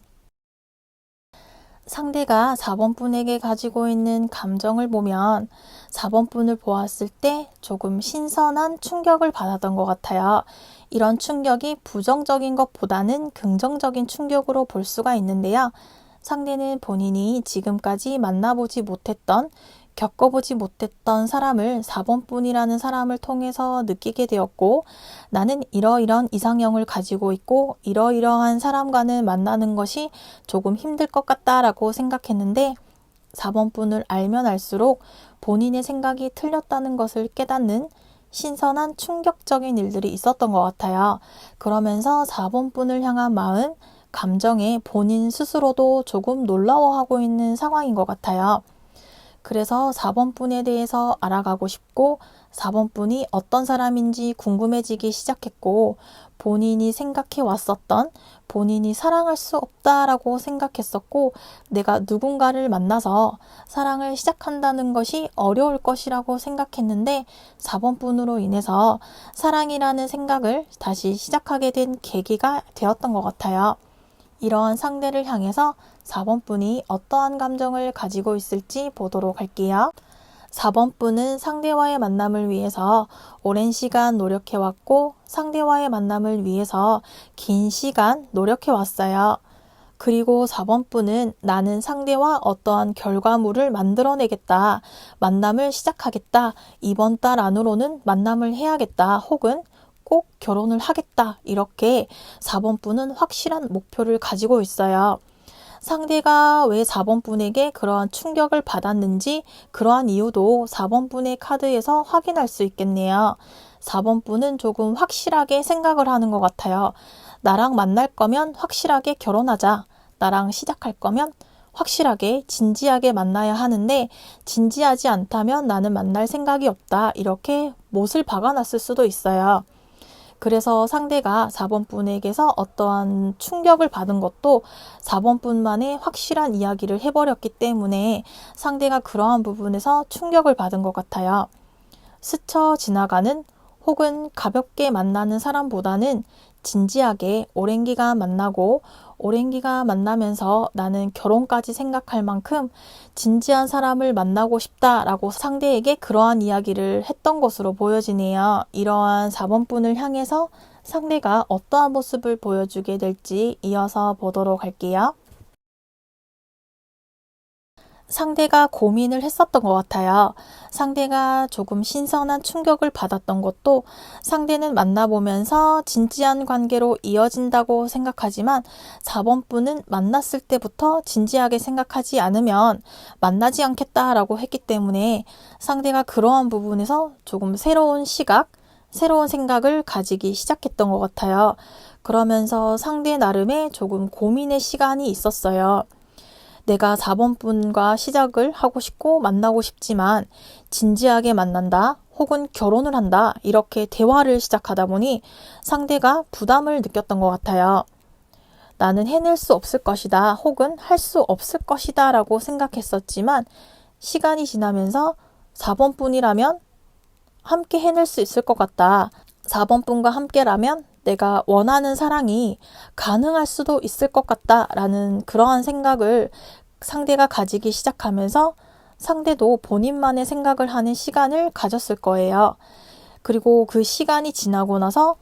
상대가 4번 분에게 가지고 있는 감정을 보면 4번 분을 보았을 때 조금 신선한 충격을 받았던 것 같아요. 이런 충격이 부정적인 것보다는 긍정적인 충격으로 볼 수가 있는데요. 상대는 본인이 지금까지 만나보지 못했던 겪어보지 못했던 사람을 4번 분이라는 사람을 통해서 느끼게 되었고 나는 이러이런 이상형을 가지고 있고 이러이러한 사람과는 만나는 것이 조금 힘들 것 같다라고 생각했는데 4번 분을 알면 알수록 본인의 생각이 틀렸다는 것을 깨닫는 신선한 충격적인 일들이 있었던 것 같아요. 그러면서 4번 분을 향한 마음, 감정에 본인 스스로도 조금 놀라워하고 있는 상황인 것 같아요. 그래서 4번 분에 대해서 알아가고 싶고 4번 분이 어떤 사람인지 궁금해지기 시작했고 본인이 생각해 왔었던 본인이 사랑할 수 없다라고 생각했었고 내가 누군가를 만나서 사랑을 시작한다는 것이 어려울 것이라고 생각했는데 4번 분으로 인해서 사랑이라는 생각을 다시 시작하게 된 계기가 되었던 것 같아요. 이러한 상대를 향해서 4번 분이 어떠한 감정을 가지고 있을지 보도록 할게요. 4번 분은 상대와의 만남을 위해서 오랜 시간 노력해왔고 상대와의 만남을 위해서 긴 시간 노력해왔어요. 그리고 4번 분은 나는 상대와 어떠한 결과물을 만들어내겠다. 만남을 시작하겠다. 이번 달 안으로는 만남을 해야겠다. 혹은 꼭 결혼을 하겠다. 이렇게 4번 분은 확실한 목표를 가지고 있어요. 상대가 왜 4번 분에게 그러한 충격을 받았는지 그러한 이유도 4번 분의 카드에서 확인할 수 있겠네요. 4번 분은 조금 확실하게 생각을 하는 것 같아요. 나랑 만날 거면 확실하게 결혼하자. 나랑 시작할 거면 확실하게 진지하게 만나야 하는데 진지하지 않다면 나는 만날 생각이 없다. 이렇게 못을 박아놨을 수도 있어요. 그래서 상대가 4번 분에게서 어떠한 충격을 받은 것도 4번 분만의 확실한 이야기를 해버렸기 때문에 상대가 그러한 부분에서 충격을 받은 것 같아요. 스쳐 지나가는 혹은 가볍게 만나는 사람보다는 진지하게 오랜 기간 만나고 오랜 기간 만나면서 나는 결혼까지 생각할 만큼 진지한 사람을 만나고 싶다라고 상대에게 그러한 이야기를 했던 것으로 보여지네요. 이러한 4번 분을 향해서 상대가 어떠한 모습을 보여주게 될지 이어서 보도록 할게요. 상대가 고민을 했었던 것 같아요. 상대가 조금 신선한 충격을 받았던 것도 상대는 만나보면서 진지한 관계로 이어진다고 생각하지만 4번 분은 만났을 때부터 진지하게 생각하지 않으면 만나지 않겠다라고 했기 때문에 상대가 그러한 부분에서 조금 새로운 시각, 새로운 생각을 가지기 시작했던 것 같아요. 그러면서 상대 나름의 조금 고민의 시간이 있었어요. 내가 4번 분과 시작을 하고 싶고 만나고 싶지만 진지하게 만난다 혹은 결혼을 한다 이렇게 대화를 시작하다 보니 상대가 부담을 느꼈던 것 같아요. 나는 해낼 수 없을 것이다 혹은 할 수 없을 것이다 라고 생각했었지만 시간이 지나면서 4번 분이라면 함께 해낼 수 있을 것 같다. 4번 분과 함께라면 내가 원하는 사랑이 가능할 수도 있을 것 같다라는 그러한 생각을 상대가 가지기 시작하면서 상대도 본인만의 생각을 하는 시간을 가졌을 거예요. 그리고 그 시간이 지나고 나서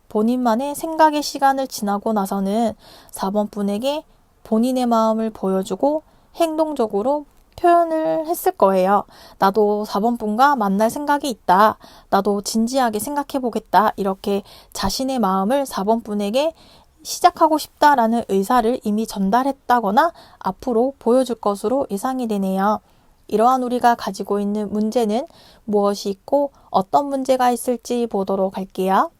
본인만의 생각의 시간을 지나고 나서는 4번 분에게 본인의 마음을 보여주고 행동적으로 표현을 했을 거예요. 나도 4번 분과 만날 생각이 있다. 나도 진지하게 생각해 보겠다. 이렇게 자신의 마음을 4번 분에게 시작하고 싶다라는 의사를 이미 전달했다거나 앞으로 보여줄 것으로 예상이 되네요. 이러한 우리가 가지고 있는 문제는 무엇이 있고 어떤 문제가 있을지 보도록 할게요.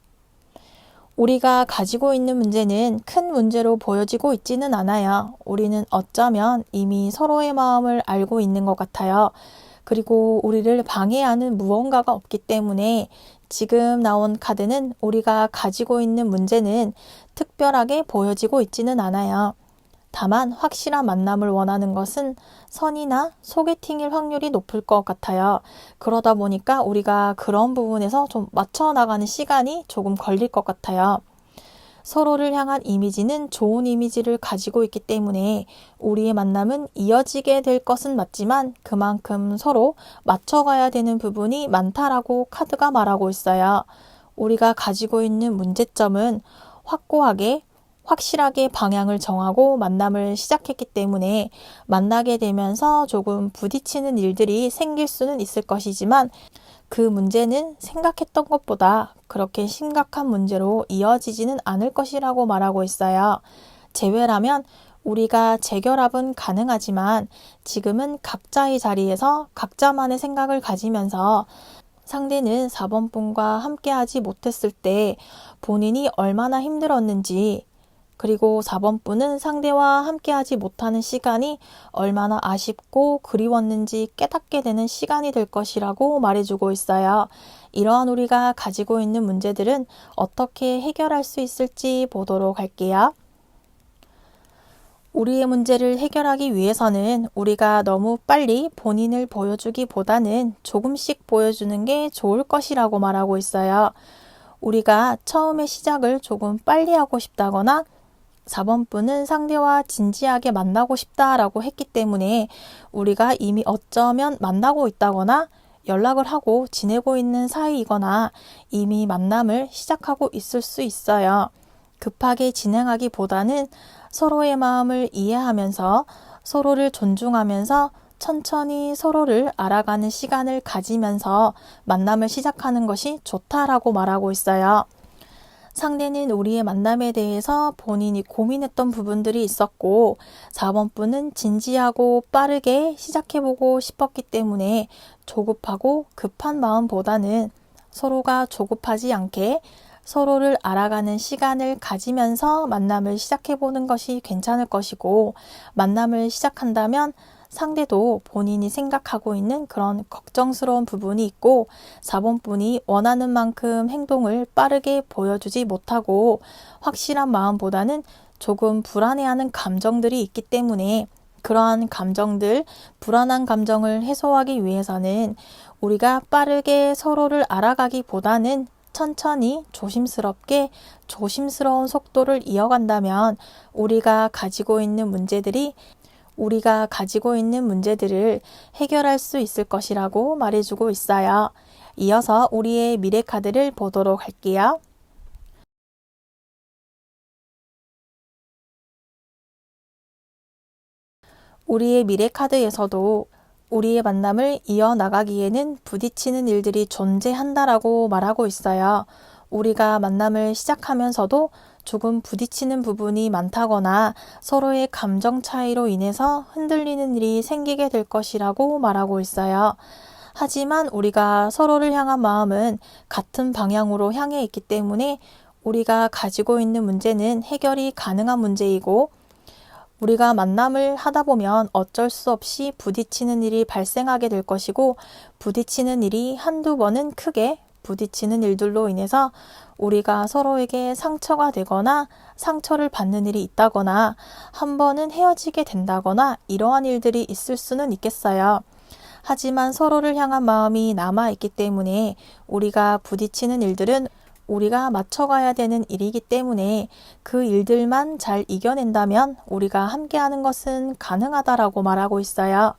우리가 가지고 있는 문제는 큰 문제로 보여지고 있지는 않아요. 우리는 어쩌면 이미 서로의 마음을 알고 있는 것 같아요. 그리고 우리를 방해하는 무언가가 없기 때문에 지금 나온 카드는 우리가 가지고 있는 문제는 특별하게 보여지고 있지는 않아요. 다만 확실한 만남을 원하는 것은 선이나 소개팅일 확률이 높을 것 같아요. 그러다 보니까 우리가 그런 부분에서 좀 맞춰 나가는 시간이 조금 걸릴 것 같아요. 서로를 향한 이미지는 좋은 이미지를 가지고 있기 때문에 우리의 만남은 이어지게 될 것은 맞지만 그만큼 서로 맞춰가야 되는 부분이 많다라고 카드가 말하고 있어요. 우리가 가지고 있는 문제점은 확고하게 확실하게 방향을 정하고 만남을 시작했기 때문에 만나게 되면서 조금 부딪히는 일들이 생길 수는 있을 것이지만 그 문제는 생각했던 것보다 그렇게 심각한 문제로 이어지지는 않을 것이라고 말하고 있어요. 재회라면 우리가 재결합은 가능하지만 지금은 각자의 자리에서 각자만의 생각을 가지면서 상대는 4번 분과 함께하지 못했을 때 본인이 얼마나 힘들었는지 그리고 4번 분은 상대와 함께하지 못하는 시간이 얼마나 아쉽고 그리웠는지 깨닫게 되는 시간이 될 것이라고 말해주고 있어요. 이러한 우리가 가지고 있는 문제들은 어떻게 해결할 수 있을지 보도록 할게요. 우리의 문제를 해결하기 위해서는 우리가 너무 빨리 본인을 보여주기보다는 조금씩 보여주는 게 좋을 것이라고 말하고 있어요. 우리가 처음에 시작을 조금 빨리 하고 싶다거나 4번 분은 상대와 진지하게 만나고 싶다라고 했기 때문에 우리가 이미 어쩌면 만나고 있다거나 연락을 하고 지내고 있는 사이이거나 이미 만남을 시작하고 있을 수 있어요. 급하게 진행하기보다는 서로의 마음을 이해하면서 서로를 존중하면서 천천히 서로를 알아가는 시간을 가지면서 만남을 시작하는 것이 좋다라고 말하고 있어요. 상대는 우리의 만남에 대해서 본인이 고민했던 부분들이 있었고 4번 분은 진지하고 빠르게 시작해보고 싶었기 때문에 조급하고 급한 마음보다는 서로가 조급하지 않게 서로를 알아가는 시간을 가지면서 만남을 시작해보는 것이 괜찮을 것이고 만남을 시작한다면 상대도 본인이 생각하고 있는 그런 걱정스러운 부분이 있고 4번 분이 원하는 만큼 행동을 빠르게 보여주지 못하고 확실한 마음보다는 조금 불안해하는 감정들이 있기 때문에 그러한 감정들, 불안한 감정을 해소하기 위해서는 우리가 빠르게 서로를 알아가기보다는 천천히 조심스럽게 조심스러운 속도를 이어간다면 우리가 가지고 있는 문제들을 해결할 수 있을 것이라고 말해주고 있어요. 이어서 우리의 미래 카드를 보도록 할게요. 우리의 미래 카드에서도 우리의 만남을 이어나가기에는 부딪히는 일들이 존재한다라고 말하고 있어요. 우리가 만남을 시작하면서도 조금 부딪히는 부분이 많다거나 서로의 감정 차이로 인해서 흔들리는 일이 생기게 될 것이라고 말하고 있어요. 하지만 우리가 서로를 향한 마음은 같은 방향으로 향해 있기 때문에 우리가 가지고 있는 문제는 해결이 가능한 문제이고, 우리가 만남을 하다 보면 어쩔 수 없이 부딪히는 일이 발생하게 될 것이고, 부딪히는 일이 한두 번은 크게 부딪히는 일들로 인해서 우리가 서로에게 상처가 되거나 상처를 받는 일이 있다거나 한 번은 헤어지게 된다거나 이러한 일들이 있을 수는 있겠어요. 하지만 서로를 향한 마음이 남아있기 때문에 우리가 부딪히는 일들은 우리가 맞춰가야 되는 일이기 때문에 그 일들만 잘 이겨낸다면 우리가 함께하는 것은 가능하다라고 말하고 있어요.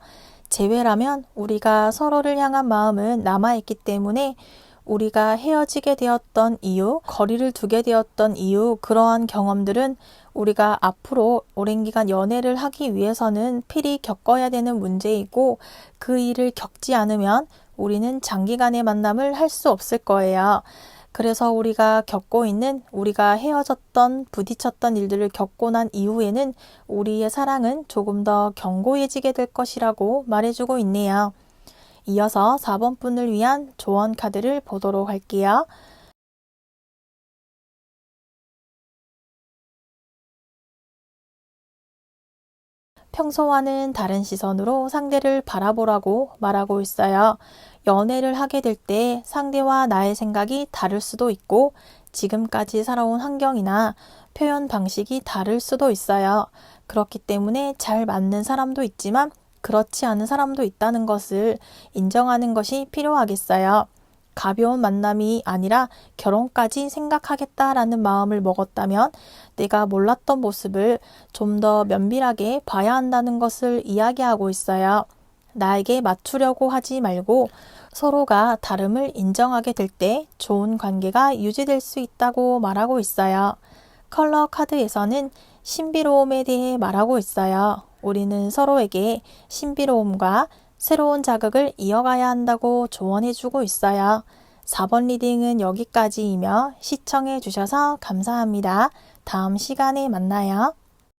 재회라면 우리가 서로를 향한 마음은 남아있기 때문에 우리가 헤어지게 되었던 이유, 거리를 두게 되었던 이유, 그러한 경험들은 우리가 앞으로 오랜 기간 연애를 하기 위해서는 필히 겪어야 되는 문제이고, 그 일을 겪지 않으면 우리는 장기간의 만남을 할 수 없을 거예요. 그래서 우리가 겪고 있는, 우리가 헤어졌던, 부딪혔던 일들을 겪고 난 이후에는 우리의 사랑은 조금 더 견고해지게 될 것이라고 말해주고 있네요. 이어서 4번 분을 위한 조언 카드를 보도록 할게요. 평소와는 다른 시선으로 상대를 바라보라고 말하고 있어요. 연애를 하게 될 때 상대와 나의 생각이 다를 수도 있고, 지금까지 살아온 환경이나 표현 방식이 다를 수도 있어요. 그렇기 때문에 잘 맞는 사람도 있지만 그렇지 않은 사람도 있다는 것을 인정하는 것이 필요하겠어요. 가벼운 만남이 아니라 결혼까지 생각하겠다라는 마음을 먹었다면 내가 몰랐던 모습을 좀 더 면밀하게 봐야 한다는 것을 이야기하고 있어요. 나에게 맞추려고 하지 말고 서로가 다름을 인정하게 될 때 좋은 관계가 유지될 수 있다고 말하고 있어요. 컬러 카드에서는 신비로움에 대해 말하고 있어요. 우리는 서로에게 신비로움과 새로운 자극을 이어가야 한다고 조언해주고 있어요. 4번 리딩은 여기까지이며 시청해 주셔서 감사합니다. 다음 시간에 만나요.